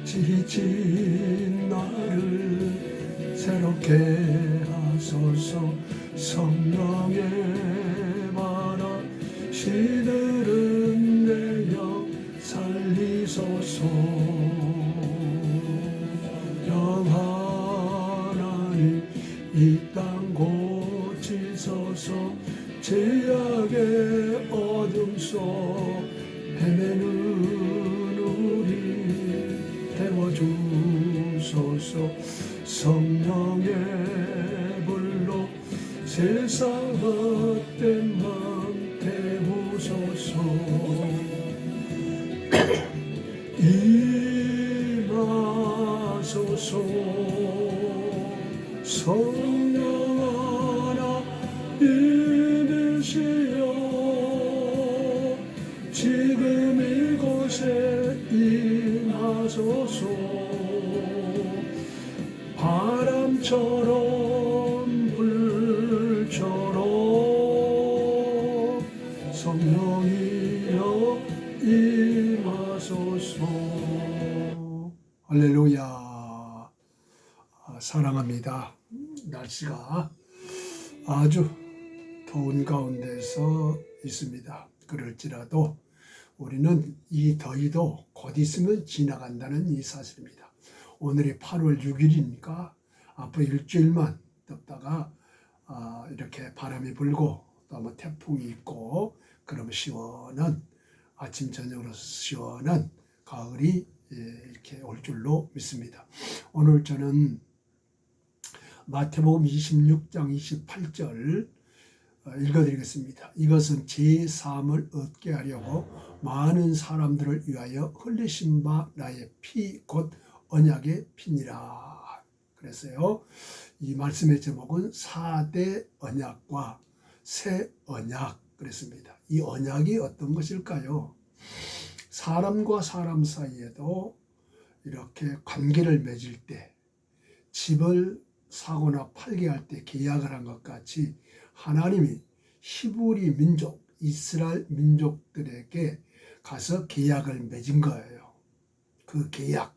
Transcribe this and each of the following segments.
지친 나를 새롭게 하소서. 성령의 바라 시들은 내 영 살리소서. 영하나님 이 땅 고치소서. 죄악의 어둠 속 헤매는 우리 태워주소서. 성령의 불로 세상 헛된 맘 태우소서. 임하소서. 성령 하나 임으시여 지금 이곳에 임하소서. 바람처럼 불처럼 성령이여 임하소서. 할렐루야. 사랑합니다. 날씨가 아주 더운 가운데서 있습니다. 그럴지라도 우리는 이 더위도 곧 있으면 지나간다는 이 사실입니다. 오늘이 8월 6일이니까 앞으로 일주일만 덥다가 이렇게 바람이 불고 또 뭐 태풍이 있고 그러면 시원한 아침 저녁으로 시원한 가을이 이렇게 올 줄로 믿습니다. 오늘 저는 마태복음 26장 28절 읽어드리겠습니다. 이것은 제 삶을 얻게 하려고 많은 사람들을 위하여 흘리신 바 나의 피 곧 언약의 피니라. 그래서요, 이 말씀의 제목은 4대 언약과 새 언약 그랬습니다. 이 언약이 어떤 것일까요? 사람과 사람 사이에도 이렇게 관계를 맺을 때, 집을 사거나 팔게 할 때 계약을 한 것 같이 하나님이 히브리 민족, 이스라엘 민족들에게 가서 계약을 맺은 거예요. 그 계약.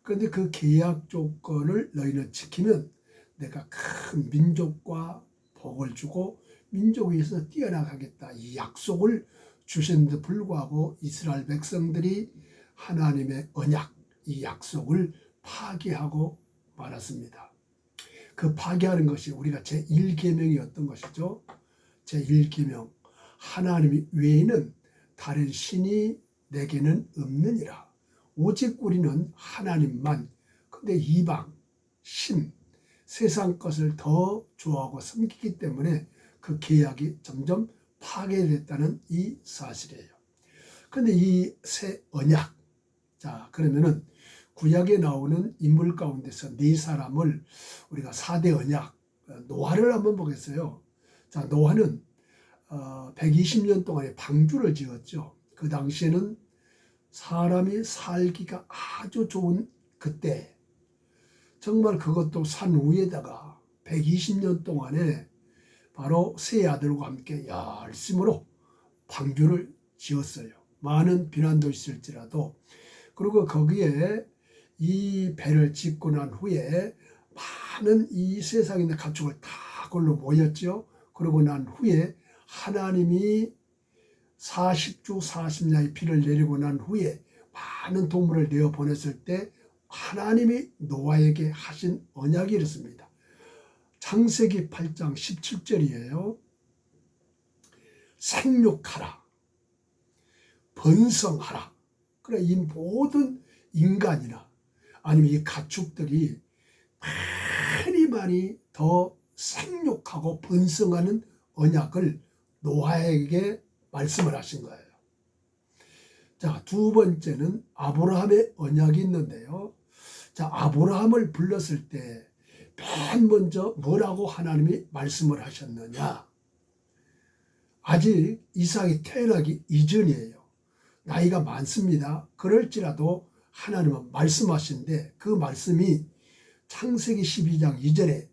그런데 그 계약 조건을 너희는 지키면 내가 큰 민족과 복을 주고 민족 위에서 뛰어나가겠다. 이 약속을 주셨는데 불구하고 이스라엘 백성들이 하나님의 언약, 이 약속을 파기하고 말았습니다. 그 파기하는 것이 우리가 제1계명이 어떤 것이죠? 제1계명, 하나님 외에는 다른 신이 내게는 없느니라. 오직 우리는 하나님만. 근데 이방, 신, 세상 것을 더 좋아하고 섬기기 때문에 그 계약이 점점 파괴됐다는 이 사실이에요. 그런데 이 새 언약, 자 그러면은 구약에 나오는 인물 가운데서 네 사람을 우리가 4대 언약, 노아를 한번 보겠어요. 자, 노아는 120년 동안에 방주를 지었죠. 그 당시에는 사람이 살기가 아주 좋은 그때, 정말 그것도 산 위에다가 120년 동안에 바로 세 아들과 함께 열심으로 방주를 지었어요. 많은 비난도 있을지라도. 그리고 거기에 이 배를 짓고 난 후에 많은 이 세상에 있는 가축을 다 그걸로 모였죠. 그러고 난 후에 하나님이 40주 40야의 비를 내리고 난 후에 많은 동물을 내어 보냈을 때 하나님이 노아에게 하신 언약이 이렇습니다. 창세기 8장 17절이에요. 생육하라, 번성하라. 그래, 이 모든 인간이나 아니면 이 가축들이 많이 더 생육하고 번성하는 언약을 노아에게 말씀을 하신 거예요. 자, 두 번째는 아브라함의 언약이 있는데요. 자, 아브라함을 불렀을 때 맨 먼저 뭐라고 하나님이 말씀을 하셨느냐? 아직 이삭이 태어나기 이전이에요. 나이가 많습니다. 그럴지라도 하나님은 말씀하신데 그 말씀이 창세기 12장 2절에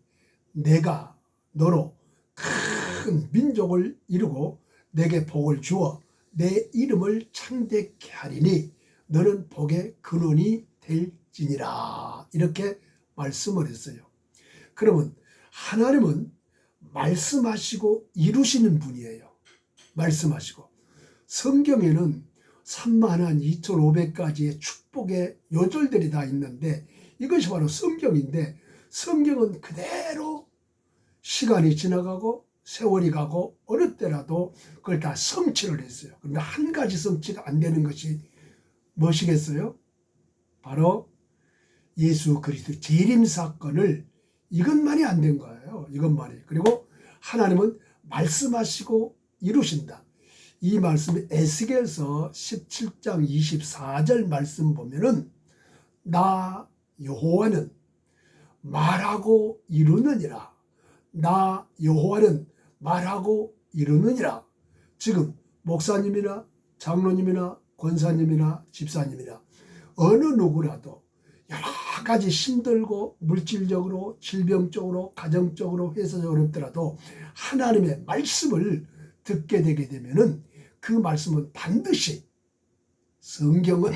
내가 너로 큰 민족을 이루고 내게 복을 주어 내 이름을 창대케 하리니 너는 복의 근원이 될지니라 이렇게 말씀을 했어요. 그러면 하나님은 말씀하시고 이루시는 분이에요. 말씀하시고 성경에는 32,500가지의 축복의 요절들이 다 있는데 이것이 바로 성경인데 성경은 그대로 시간이 지나가고 세월이 가고 어느 때라도 그걸 다 성취를 했어요. 그런데 한 가지 성취가 안 되는 것이 무엇이겠어요? 바로 예수 그리스도 재림 사건을 이것만이 안 된 거예요. 이것만이. 그리고 하나님은 말씀하시고 이루신다. 이 말씀이 에스겔서 17장 24절 말씀 보면은 나 여호와는 말하고 이루느니라. 나 여호와는 말하고 이루느니라. 지금 목사님이나 장로님이나 권사님이나 집사님이나 어느 누구라도 여러 가지 힘들고 물질적으로 질병적으로 가정적으로 회사적으로 어렵더라도 하나님의 말씀을 듣게 되게 되면은 그 말씀은 반드시 성경은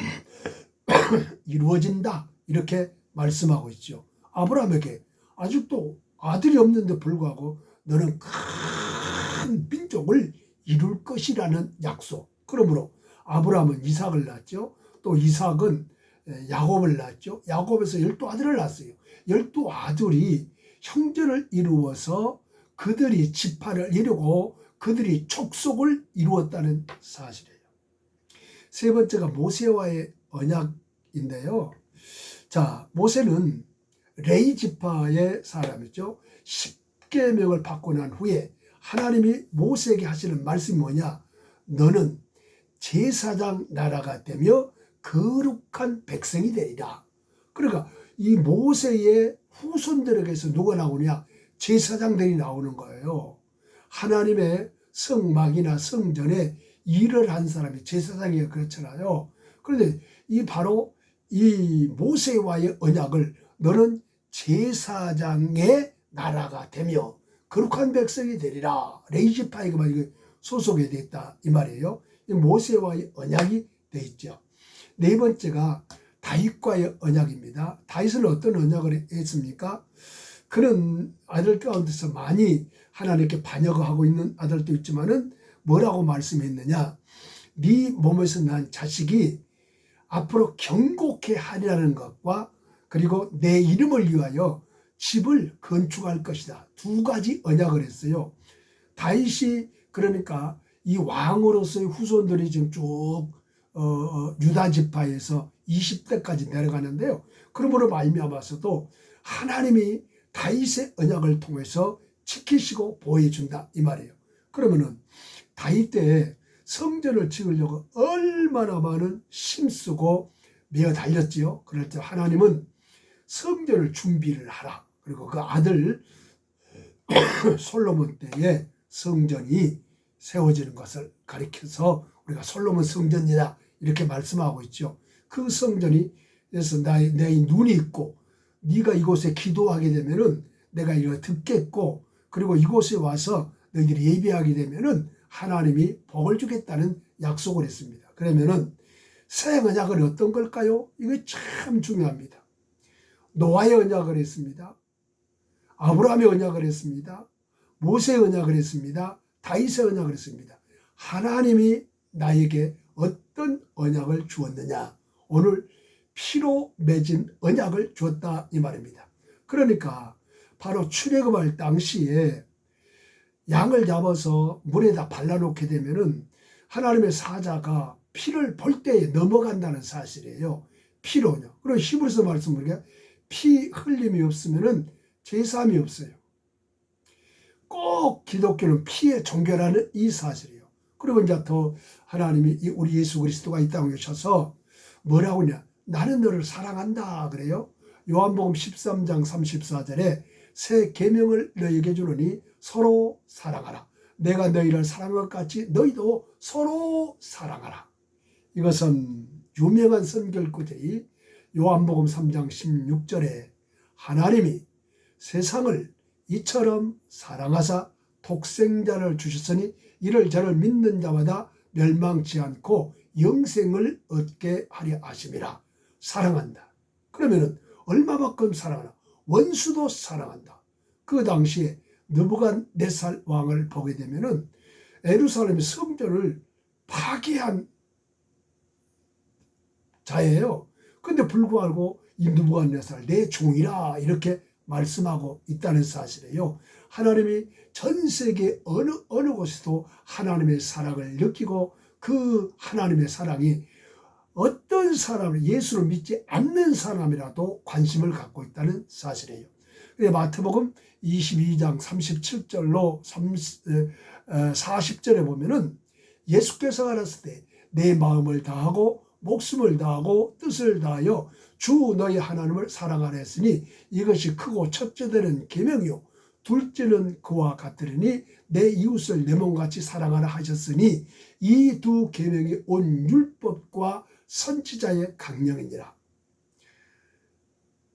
이루어진다 이렇게 말씀하고 있죠. 아브라함에게 아직도 아들이 없는데 불구하고 너는 큰 민족을 이룰 것이라는 약속. 그러므로 아브라함은 이삭을 낳았죠. 또 이삭은 야곱을 낳았죠. 야곱에서 12아들을 낳았어요. 12아들이 형제를 이루어서 그들이 지파를 이루고 그들이 족속을 이루었다는 사실이에요. 세 번째가 모세와의 언약인데요. 자, 모세는 레위 지파의 사람이죠. 10계명을 받고 난 후에 하나님이 모세에게 하시는 말씀이 뭐냐? 너는 제사장 나라가 되며 거룩한 백성이 되리라. 그러니까 이 모세의 후손들에게서 누가 나오냐? 제사장들이 나오는 거예요. 하나님의 성막이나 성전에 일을 한 사람이 제사장이 그렇잖아요. 그런데 바로 이 모세와의 언약을 너는 제사장의 나라가 되며 거룩한 백성이 되리라. 레위 지파에 소속이 됐다 이 말이에요. 이 모세와의 언약이 돼 있죠. 네 번째가 다윗과의 언약입니다. 다윗은 어떤 언약을 했습니까? 그는 아들 가운데서 많이 하나님께 반역하고 있는 아들도 있지만은 뭐라고 말씀했느냐? 네 몸에서 난 자식이 앞으로 경고케 하리라는 것과 그리고 내 이름을 위하여 집을 건축할 것이다. 두 가지 언약을 했어요. 다윗이 그러니까 이 왕으로서의 후손들이 지금 쭉 유다 지파에서 20대까지 내려가는데요. 그러므로 말미암아서도 하나님이 다윗의 언약을 통해서 지키시고 보호해 준다 이 말이에요. 그러면은 다윗 때 성전을 지으려고 얼마나 많은 힘쓰고 매어 달렸지요. 그럴 때 하나님은 성전을 준비를 하라. 그리고 그 아들 솔로몬 때에 성전이 세워지는 것을 가리켜서 우리가 솔로몬 성전이다 이렇게 말씀하고 있죠. 그 성전이 그래서 내 눈이 있고 네가 이곳에 기도하게 되면은 내가 이거 듣겠고 그리고 이곳에 와서 너희들이 예배하게 되면은 하나님이 복을 주겠다는 약속을 했습니다. 그러면은 새 언약은 어떤 걸까요? 이거 참 중요합니다. 노아의 언약을 했습니다. 아브라함의 언약을 했습니다. 모세의 언약을 했습니다. 다윗의 언약을 했습니다. 하나님이 나에게 어떤 언약을 주었느냐? 오늘 피로 맺은 언약을 주었다 이 말입니다. 그러니까 바로 출애굽할 당시에 양을 잡아서 물에다 발라놓게 되면은 하나님의 사자가 피를 볼 때에 넘어간다는 사실이에요. 피로요. 그리고 히브리서 말씀 보니까 피 흘림이 없으면은 제사함이 없어요. 꼭 기독교는 피에 종교라는 이 사실이에요. 그리고 이제 더 하나님이 우리 예수 그리스도가 이 땅에 오셔서 뭐라고 하냐? 나는 너를 사랑한다 그래요. 요한복음 13장 34절에 새 계명을 너희에게 주노니 서로 사랑하라. 내가 너희를 사랑한 것 같이 너희도 서로 사랑하라. 이것은 유명한 선결구절이 요한복음 3장 16절에 하나님이 세상을 이처럼 사랑하사 독생자를 주셨으니 이를 저를 믿는 자마다 멸망치 않고 영생을 얻게 하려 하심이라. 사랑한다. 그러면은 얼마만큼 사랑하나? 원수도 사랑한다. 그 당시에 느부갓네살 왕을 보게 되면은 예루살렘의 성전을 파괴한 자예요. 근데 불구하고 이 느부갓네살 내 종이라 이렇게 말씀하고 있다는 사실이에요. 하나님이 전 세계 어느 곳에도 하나님의 사랑을 느끼고 그 하나님의 사랑이 어떤 사람을 예수를 믿지 않는 사람이라도 관심을 갖고 있다는 사실이에요. 마태복음 22장 37절로 40절에 보면은 예수께서 가라사대 때 내 마음을 다하고 목숨을 다하고 뜻을 다하여 주 너희 하나님을 사랑하라 했으니 이것이 크고 첫째되는 계명이요 둘째는 그와 같으리니 내 이웃을 내 몸같이 사랑하라 하셨으니 이 두 계명이 온 율법과 선지자의 강령이니라.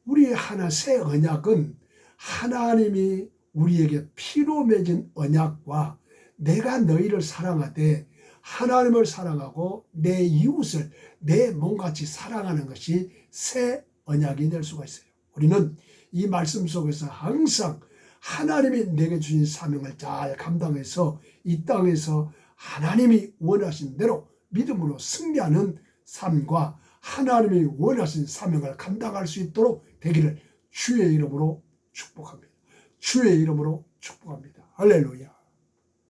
우리 하나 새 언약은 하나님이 우리에게 피로 맺은 언약과 내가 너희를 사랑하되 하나님을 사랑하고 내 이웃을 내 몸같이 사랑하는 것이 새 언약이 될 수가 있어요. 우리는 이 말씀 속에서 항상 하나님이 내게 주신 사명을 잘 감당해서 이 땅에서 하나님이 원하신 대로 믿음으로 승리하는 삶과 하나님이 원하신 사명을 감당할 수 있도록 되기를 주의 이름으로 축복합니다. 주의 이름으로 축복합니다. 할렐루야.